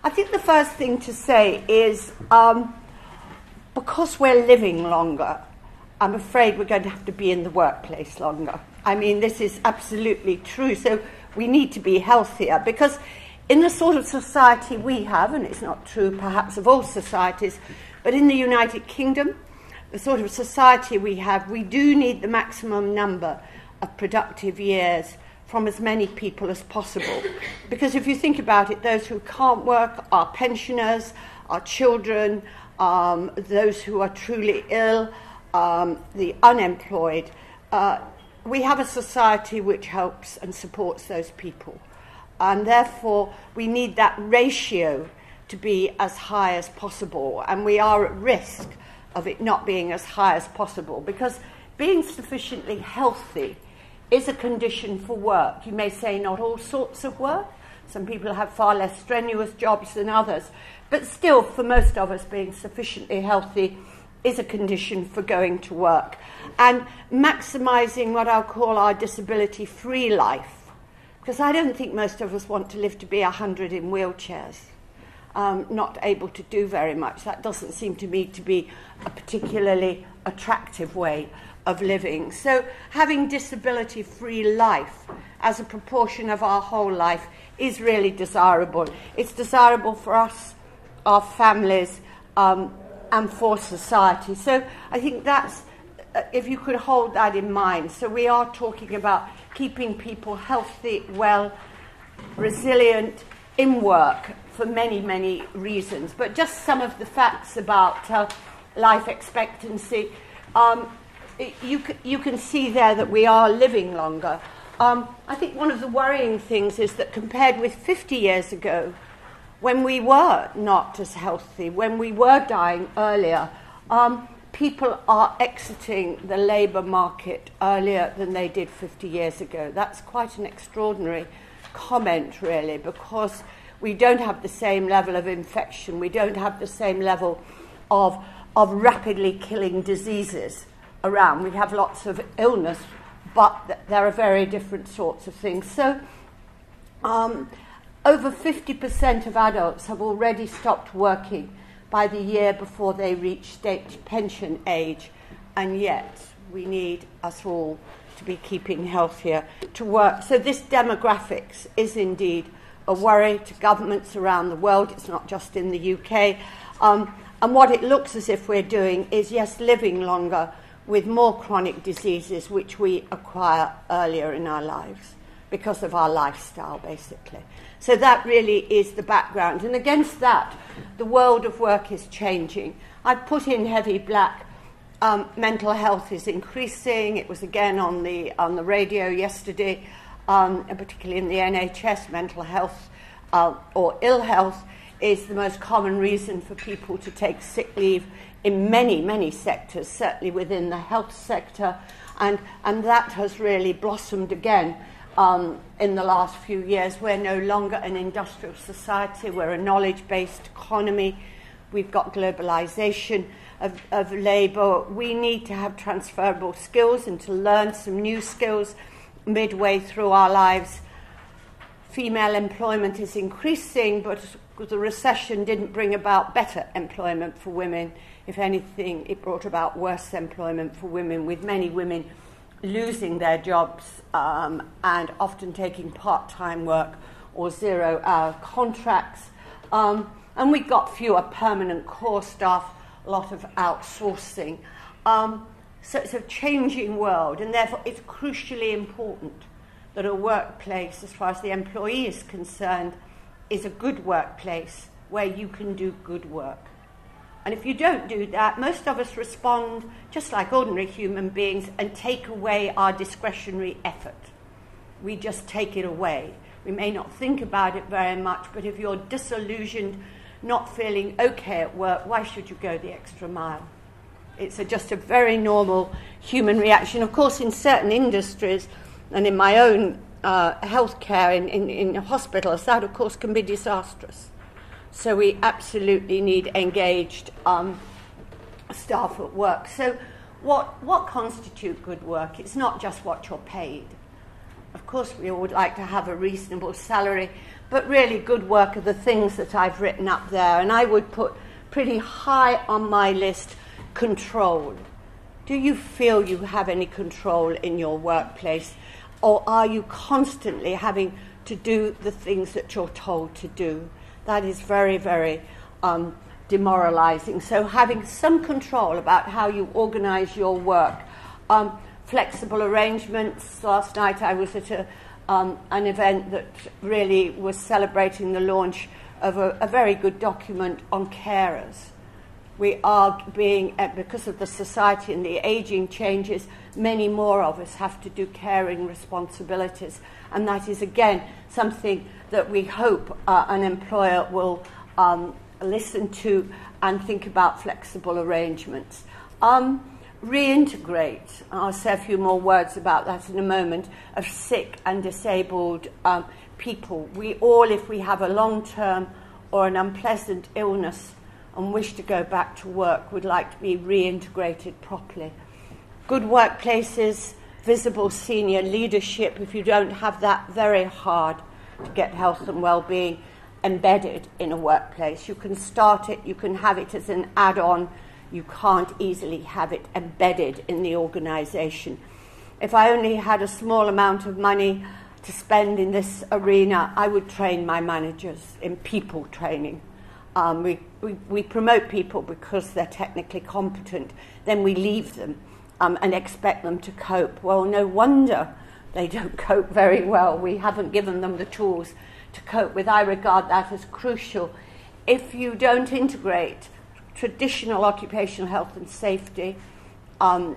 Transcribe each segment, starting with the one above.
I think the first thing to say is because we're living longer, I'm afraid we're going to have to be in the workplace longer. I mean, this is absolutely true. So we need to be healthier because in the sort of society we have, and it's not true perhaps of all societies, but in the United Kingdom, the sort of society we have, we do need the maximum number of productive years from as many people as possible. Because if you think about it, those who can't work are pensioners, are children, those who are truly ill, the unemployed. We have a society which helps and supports those people. And therefore, we need that ratio to be as high as possible. And we are at risk of it not being as high as possible because being sufficiently healthy is a condition for work. You may say not all sorts of work. Some people have far less strenuous jobs than others. But still, for most of us, being sufficiently healthy is a condition for going to work. And maximising what I'll call our disability-free life. Because I don't think most of us want to live to be 100 in wheelchairs, not able to do very much. That doesn't seem to me to be a particularly attractive way of living. So having disability-free life as a proportion of our whole life is really desirable. It's desirable for us, our families, and for society. So I think that's, if you could hold that in mind. So we are talking about keeping people healthy, well, resilient, in work for many, many reasons. But just some of the facts about life expectancy. You can see there that we are living longer. I think one of the worrying things is that compared with 50 years ago, when we were not as healthy, when we were dying earlier, people are exiting the labour market earlier than they did 50 years ago. That's quite an extraordinary comment, really, because we don't have the same level of infection. We don't have the same level of rapidly killing diseases around. We have lots of illness, but there are very different sorts of things. So over 50% of adults have already stopped working by the year before they reach state pension age, and yet we need us all to be keeping healthier to work. So this demographics is indeed a worry to governments around the world. It's not just in the UK. And what it looks as if we're doing is, yes, living longer with more chronic diseases which we acquire earlier in our lives because of our lifestyle, basically. So that really is the background. And against that, the world of work is changing. I put in heavy black. Mental health is increasing. It was again on the radio yesterday, particularly in the NHS. Mental health or ill health is the most common reason for people to take sick leave in many, many sectors, certainly within the health sector. And that has really blossomed again in the last few years. We're no longer an industrial society. We're a knowledge-based economy. We've got globalization of labour. We need to have transferable skills and to learn some new skills midway through our lives. Female employment is increasing, but the recession didn't bring about better employment for women. If anything, it brought about worse employment for women, with many women losing their jobs and often taking part-time work or zero-hour contracts. And we got fewer permanent core staff, a lot of outsourcing. So it's a changing world, and therefore it's crucially important that a workplace, as far as the employee is concerned, is a good workplace where you can do good work. And if you don't do that, most of us respond just like ordinary human beings and take away our discretionary effort. We just take it away. We may not think about it very much, but if you're disillusioned, not feeling okay at work, why should you go the extra mile? It's just a very normal human reaction. Of course, in certain industries, and in my own healthcare in hospitals, that of course can be disastrous. So we absolutely need engaged staff at work. So what constitutes good work? It's not just what you're paid. Of course, we all would like to have a reasonable salary, but really good work are the things that I've written up there. And I would put pretty high on my list control. Do you feel you have any control in your workplace? Or are you constantly having to do the things that you're told to do? That is very, very demoralizing. So having some control about how you organize your work. Flexible arrangements. Last night I was at an event that really was celebrating the launch of a very good document on carers. We are being, because of the society and the aging changes, many more of us have to do caring responsibilities. And that is, again, something that we hope an employer will listen to and think about flexible arrangements. Reintegrate, I'll say a few more words about that in a moment, of sick and disabled people. We all, if we have a long-term or an unpleasant illness and wish to go back to work, would like to be reintegrated properly. Good workplaces, visible senior leadership. If you don't have that, very hard to get health and well-being embedded in a workplace. You can start it, you can have it as an add-on. You can't easily have it embedded in the organisation. If I only had a small amount of money to spend in this arena, I would train my managers in people training. We promote people because they're technically competent. Then we leave them and expect them to cope. Well, no wonder they don't cope very well. We haven't given them the tools to cope with. I regard that as crucial. If you don't integrate traditional occupational health and safety, the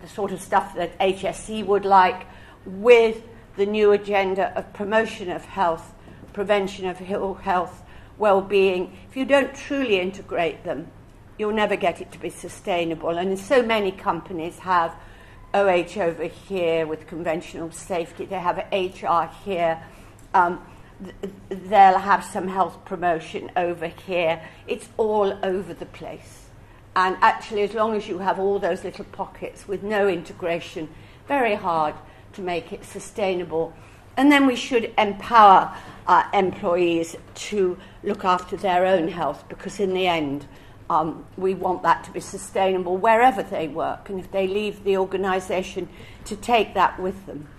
sort of stuff that HSE would like, with the new agenda of promotion of health, prevention of ill health, well-being, if you don't truly integrate them, you'll never get it to be sustainable. And so many companies have OH over here with conventional safety, they have HR here, they'll have some health promotion over here. It's all over the place. And actually, as long as you have all those little pockets with no integration, very hard to make it sustainable. And then we should empower our employees to look after their own health, because in the end, we want that to be sustainable wherever they work, and if they leave the organisation, to take that with them.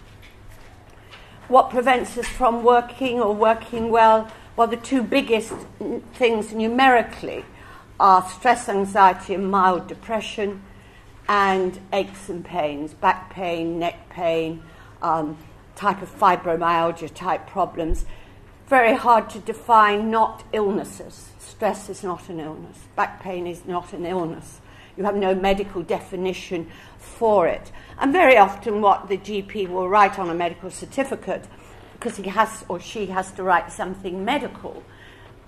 What prevents us from working or working well? Well, the two biggest things numerically are stress, anxiety, and mild depression, and aches and pains, back pain, neck pain, type of fibromyalgia type problems. Very hard to define, not illnesses. Stress is not an illness. Back pain is not an illness. You have no medical definition for it. And very often what the GP will write on a medical certificate, because he has or she has to write something medical,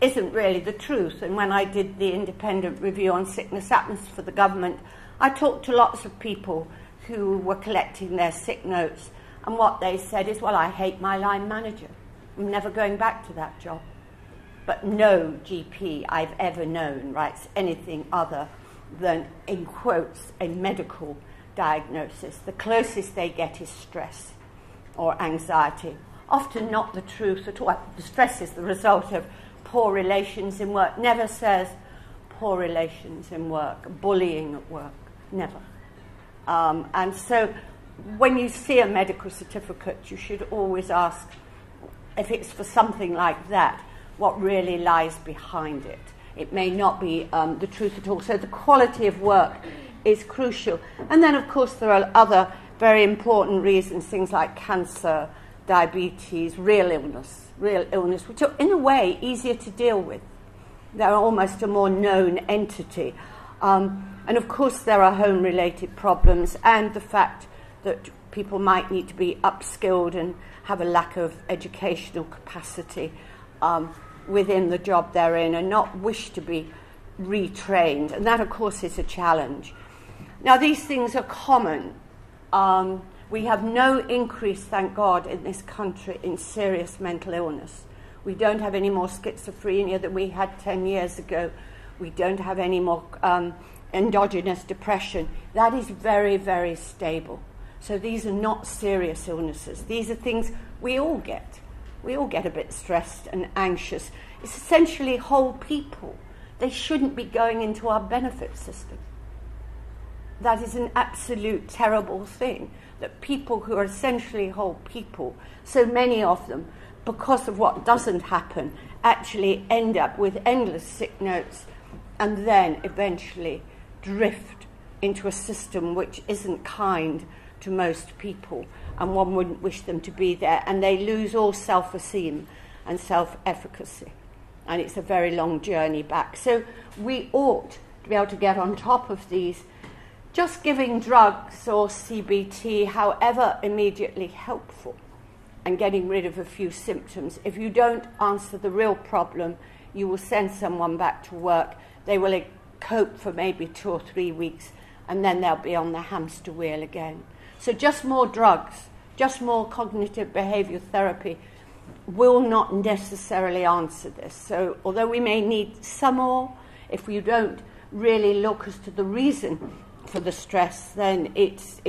isn't really the truth. And when I did the independent review on sickness absence for the government, I talked to lots of people who were collecting their sick notes, and what they said is, well, I hate my line manager. I'm never going back to that job. But no GP I've ever known writes anything other than, in quotes, a medical diagnosis. The closest they get is stress or anxiety. Often not the truth at all. The stress is the result of poor relations in work. Never says poor relations in work, bullying at work. Never. And so when you see a medical certificate, you should always ask, if it's for something like that, what really lies behind it. It may not be the truth at all. So the quality of work is crucial. And then, of course, there are other very important reasons, things like cancer, diabetes, real illness, which are, in a way, easier to deal with. They're almost a more known entity. And, of course, there are home-related problems, and the fact that people might need to be upskilled and have a lack of educational capacity within the job they're in, and not wish to be retrained. And that, of course, is a challenge. Now, these things are common. We have no increase, thank God, in this country in serious mental illness. We don't have any more schizophrenia than we had 10 years ago. We don't have any more endogenous depression. That is very, very stable. So these are not serious illnesses. These are things we all get. We all get a bit stressed and anxious. It's essentially whole people. They shouldn't be going into our benefit system. That is an absolute terrible thing, that people who are essentially whole people, so many of them, because of what doesn't happen, actually end up with endless sick notes and then eventually drift into a system which isn't kind to most people, and one wouldn't wish them to be there, and they lose all self-esteem and self-efficacy. And it's a very long journey back. So we ought to be able to get on top of these. Just giving drugs or CBT, however immediately helpful, and getting rid of a few symptoms, if you don't answer the real problem, you will send someone back to work. They will cope for maybe 2 or 3 weeks, and then they'll be on the hamster wheel again. So just more drugs, just more cognitive behavioural therapy will not necessarily answer this. So although we may need some more, if we don't really look as to the reason for the stress, then it's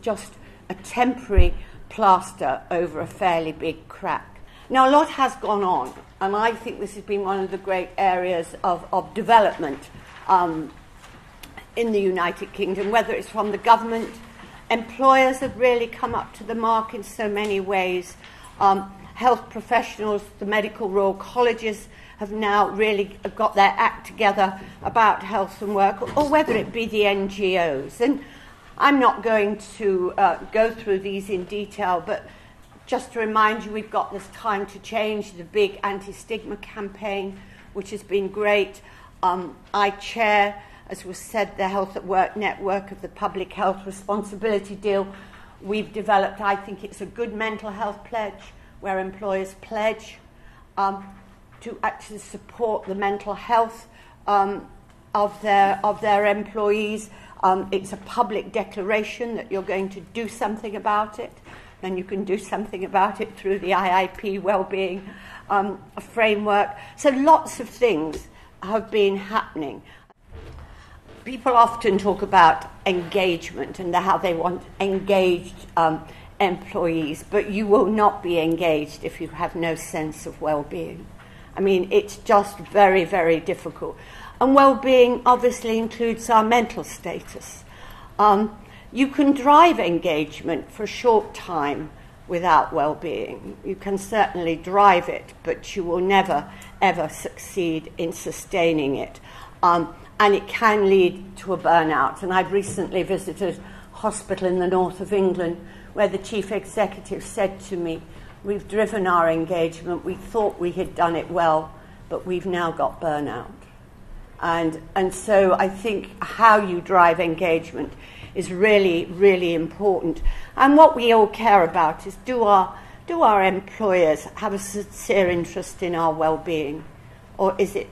just a temporary plaster over a fairly big crack. Now, a lot has gone on, and I think this has been one of the great areas of development in the United Kingdom, whether it's from the government. Employers have really come up to the mark in so many ways. Health professionals, the medical Royal Colleges have now really got their act together about health and work, or whether it be the NGOs. And I'm not going to go through these in detail, but just to remind you, we've got this Time to Change, the big anti-stigma campaign, which has been great. I chair, as was said, the Health at Work network of the Public Health Responsibility Deal. We've developed, I think it's a good mental health pledge, where employers pledge to actually support the mental health of their employees. It's a public declaration that you're going to do something about it. Then you can do something about it through the IIP Wellbeing framework. So lots of things have been happening. People often talk about engagement and how they want engaged employees, but you will not be engaged if you have no sense of well-being. I mean, it's just very, very difficult. And well-being obviously includes our mental status. You can drive engagement for a short time without well-being. You can certainly drive it, but you will never, ever succeed in sustaining it. And it can lead to a burnout. And I've recently visited a hospital in the north of England where the chief executive said to me, "We've driven our engagement, we thought we had done it well, but we've now got burnout." And so I think how you drive engagement is really, really important. And what we all care about is, do our employers have a sincere interest in our well-being, or is it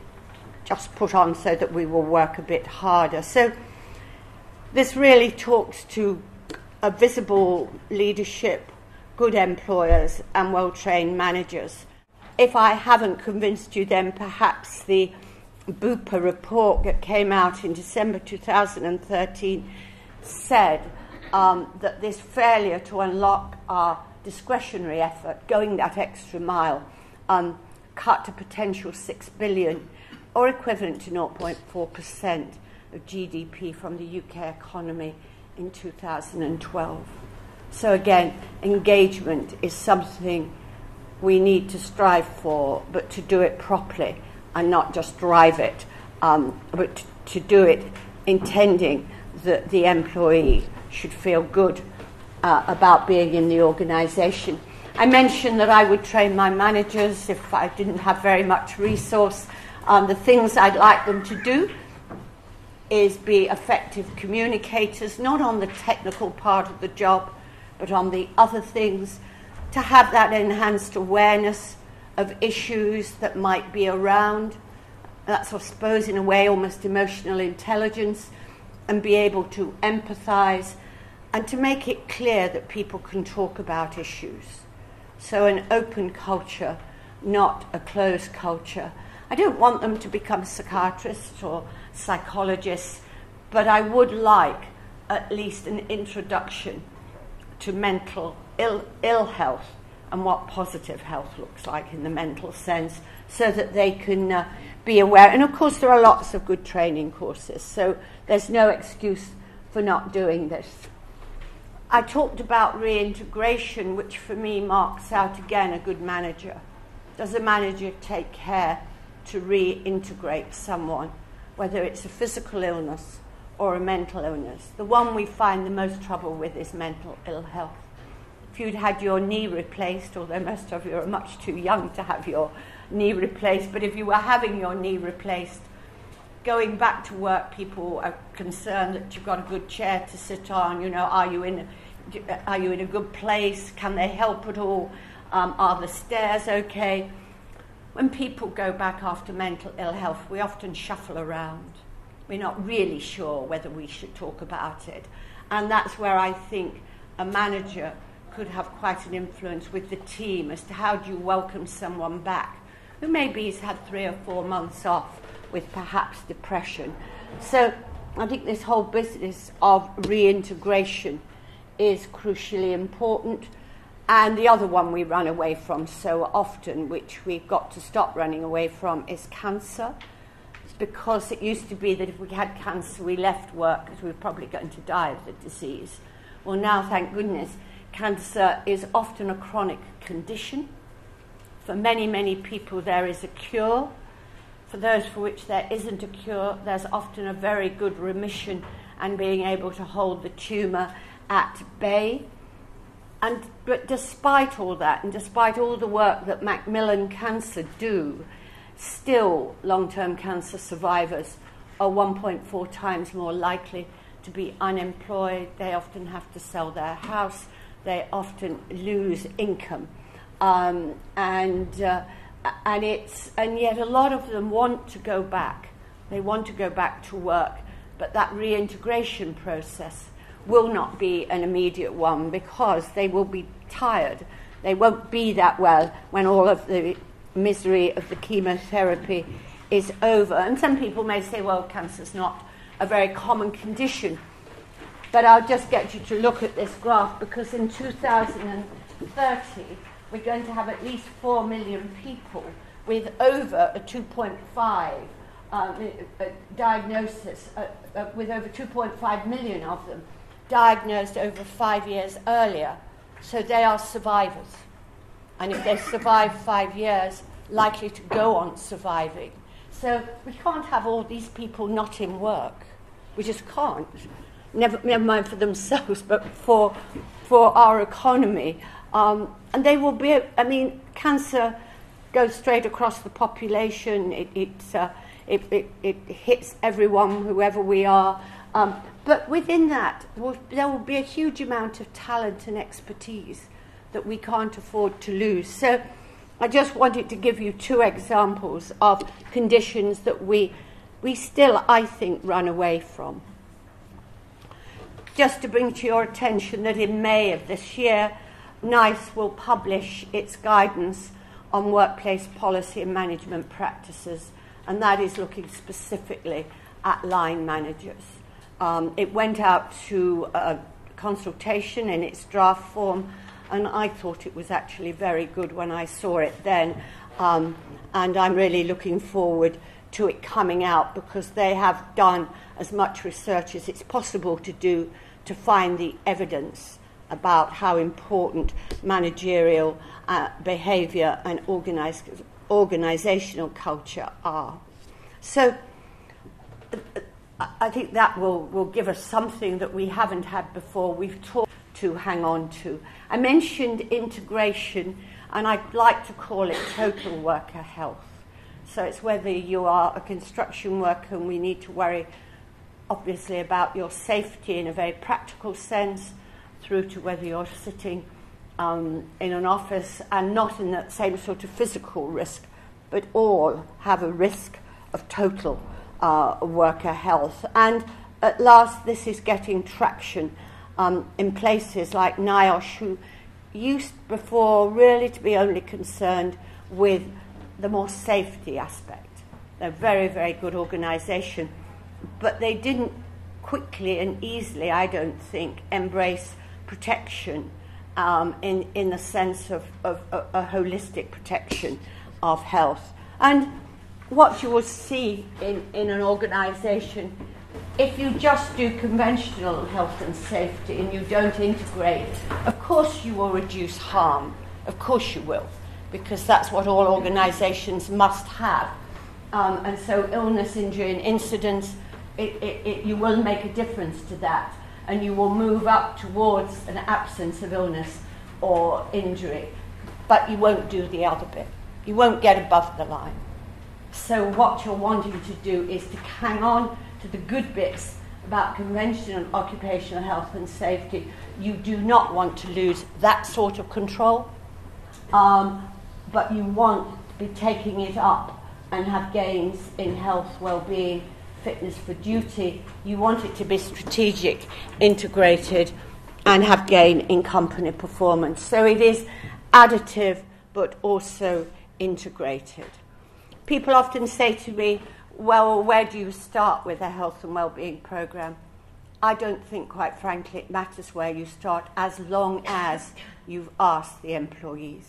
just put on so that we will work a bit harder? So this really talks to a visible leadership, good employers and well-trained managers. If I haven't convinced you, then perhaps the Bupa report that came out in December 2013 said that this failure to unlock our discretionary effort, going that extra mile, cut a potential $6 billion, or equivalent to 0.4% of GDP from the UK economy in 2012. So again, engagement is something we need to strive for, but to do it properly and not just drive it, but to do it intending that the employee should feel good about being in the organisation. I mentioned that I would train my managers if I didn't have very much resource. The things I'd like them to do is be effective communicators, not on the technical part of the job, but on the other things, to have that enhanced awareness of issues that might be around. That's, I suppose, in a way, almost emotional intelligence, and be able to empathise and to make it clear that people can talk about issues. So an open culture, not a closed culture. I don't want them to become psychiatrists or psychologists, but I would like at least an introduction to mental ill health and what positive health looks like in the mental sense, so that they can be aware. And of course there are lots of good training courses, so there's no excuse for not doing this. I talked about reintegration, which for me marks out again a good manager. Does a manager take care to reintegrate someone, whether it's a physical illness or a mental illness? The one we find the most trouble with is mental ill health. If you'd had your knee replaced, although most of you are much too young to have your knee replaced, but if you were having your knee replaced, going back to work, people are concerned that you've got a good chair to sit on. You know, are you in a good place? Can they help at all? Are the stairs okay? When people go back after mental ill health, we often shuffle around. We're not really sure whether we should talk about it. And that's where I think a manager could have quite an influence with the team as to how do you welcome someone back who maybe has had 3 or 4 months off with perhaps depression. So I think this whole business of reintegration is crucially important. And the other one we run away from so often, which we've got to stop running away from, is cancer. It's because it used to be that if we had cancer, we left work because we were probably going to die of the disease. Well, now, thank goodness, cancer is often a chronic condition. For many, many people, there is a cure. For those for which there isn't a cure, there's often a very good remission and being able to hold the tumour at bay. But despite all that, and despite all the work that Macmillan Cancer do, still long-term cancer survivors are 1.4 times more likely to be unemployed. They often have to sell their house. They often lose income. And yet a lot of them want to go back. They want to go back to work, but that reintegration process will not be an immediate one because they will be tired. They won't be that well when all of the misery of the chemotherapy is over. And some people may say, well, cancer's not a very common condition. But I'll just get you to look at this graph, because in 2030, we're going to have at least 4 million people with over a 2.5 diagnosis, with over 2.5 million of them diagnosed over 5 years earlier. So they are survivors. And if they survive 5 years, likely to go on surviving. So we can't have all these people not in work. We just can't. Never mind for themselves, but for our economy. And they will be, I mean, cancer goes straight across the population. It hits everyone, whoever we are. But within that, there will be a huge amount of talent and expertise that we can't afford to lose. So I just wanted to give you 2 examples of conditions that we still, I think, run away from. Just to bring to your attention that in May of this year, NICE will publish its guidance on workplace policy and management practices, and that is looking specifically at line managers. It went out to a consultation in its draft form, and I thought it was actually very good when I saw it then, and I'm really looking forward to it coming out, because they have done as much research as it's possible to do to find the evidence about how important managerial behaviour and organisational culture are. So I think that will give us something that we haven't had before. We've taught to hang on to. I mentioned integration, and I'd like to call it total worker health. So it's whether you are a construction worker, and we need to worry obviously about your safety in a very practical sense, through to whether you're sitting in an office and not in that same sort of physical risk, but all have a risk of total worker health. And at last, this is getting traction in places like NIOSH, who used before really to be only concerned with the more safety aspect. They're a very, very good organisation, but they didn't quickly and easily, I don't think, embrace protection in the sense of a holistic protection of health. And what you will see in an organisation, if you just do conventional health and safety and you don't integrate, of course you will reduce harm. Of course you will, because that's what all organisations must have. And so illness, injury and incidents, you will make a difference to that, and you will move up towards an absence of illness or injury, but you won't do the other bit. You won't get above the line. So what you're wanting to do is to hang on to the good bits about conventional occupational health and safety. You do not want to lose that sort of control, but you want to be taking it up and have gains in health, well-being, fitness for duty. You want it to be strategic, integrated, and have gain in company performance. So it is additive, but also integrated. People often say to me, well, where do you start with a health and wellbeing programme? I don't think, quite frankly, it matters where you start as long as you've asked the employees.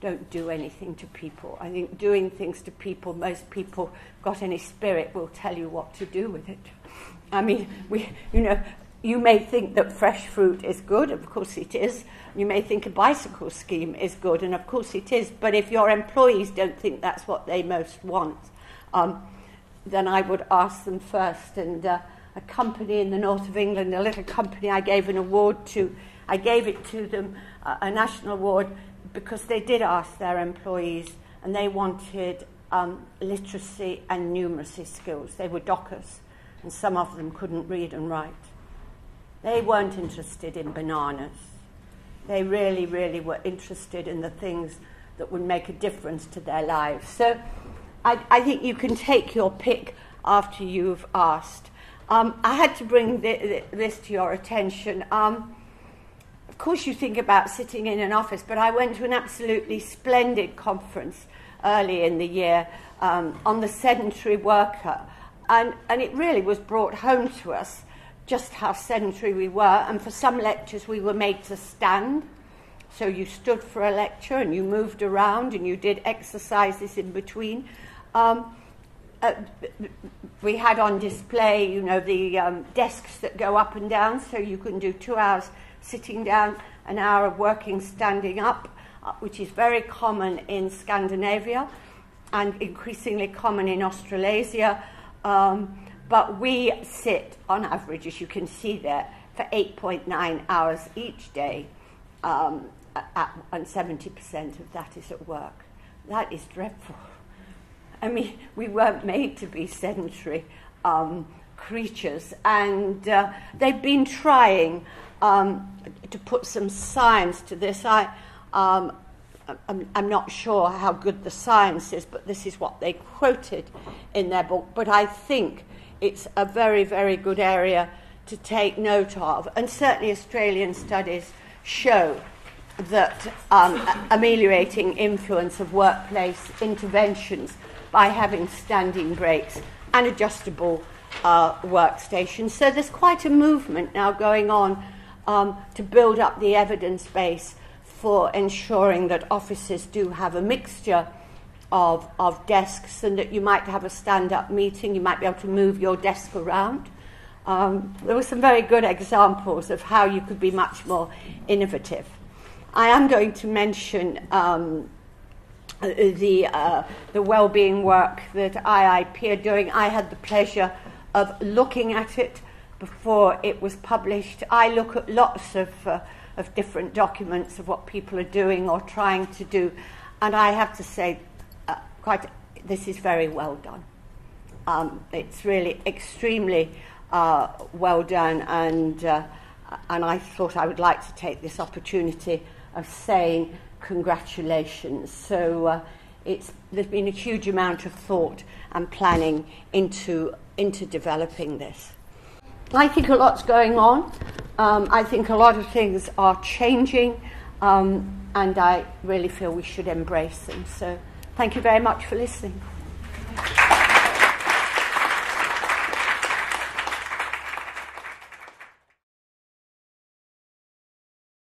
Don't do anything to people. I think doing things to people, most people got any spirit will tell you what to do with it. I mean, you may think that fresh fruit is good, of course it is. You may think a bicycle scheme is good, and of course it is. But if your employees don't think that's what they most want, then I would ask them first. And a company in the north of England, a little company I gave an award to, I gave it to them, a national award, because they did ask their employees, and they wanted literacy and numeracy skills. They were dockers, and some of them couldn't read and write. They weren't interested in bananas. They really, really were interested in the things that would make a difference to their lives. So I think you can take your pick after you've asked. I had to bring this to your attention. Of course you think about sitting in an office, but I went to an absolutely splendid conference early in the year on the sedentary worker, and it really was brought home to us just how sedentary we were. And for some lectures we were made to stand, so you stood for a lecture and you moved around and you did exercises in between. We had on display, the desks that go up and down, so you can do 2 hours sitting down, an hour of working standing up, which is very common in Scandinavia and increasingly common in Australasia. But we sit, on average, as you can see there, for 8.9 hours each day, and 70% of that is at work. That is dreadful. I mean, we weren't made to be sedentary creatures, and they've been trying to put some science to this. I'm not sure how good the science is, but this is what they quoted in their book. But I think it's a very, very good area to take note of. And certainly Australian studies show that ameliorating influence of workplace interventions by having standing breaks and adjustable workstations. So there's quite a movement now going on to build up the evidence base for ensuring that offices do have a mixture of desks, and that you might have a stand-up meeting, you might be able to move your desk around. There were some very good examples of how you could be much more innovative. I am going to mention the wellbeing work that IIP are doing. I had the pleasure of looking at it before it was published. I look at lots of different documents of what people are doing or trying to do, and I have to say, this is very well done. It's really extremely well done, and I thought I would like to take this opportunity of saying congratulations. So there's been a huge amount of thought and planning into developing this. I think a lot's going on. I think a lot of things are changing, and I really feel we should embrace them. So thank you very much for listening.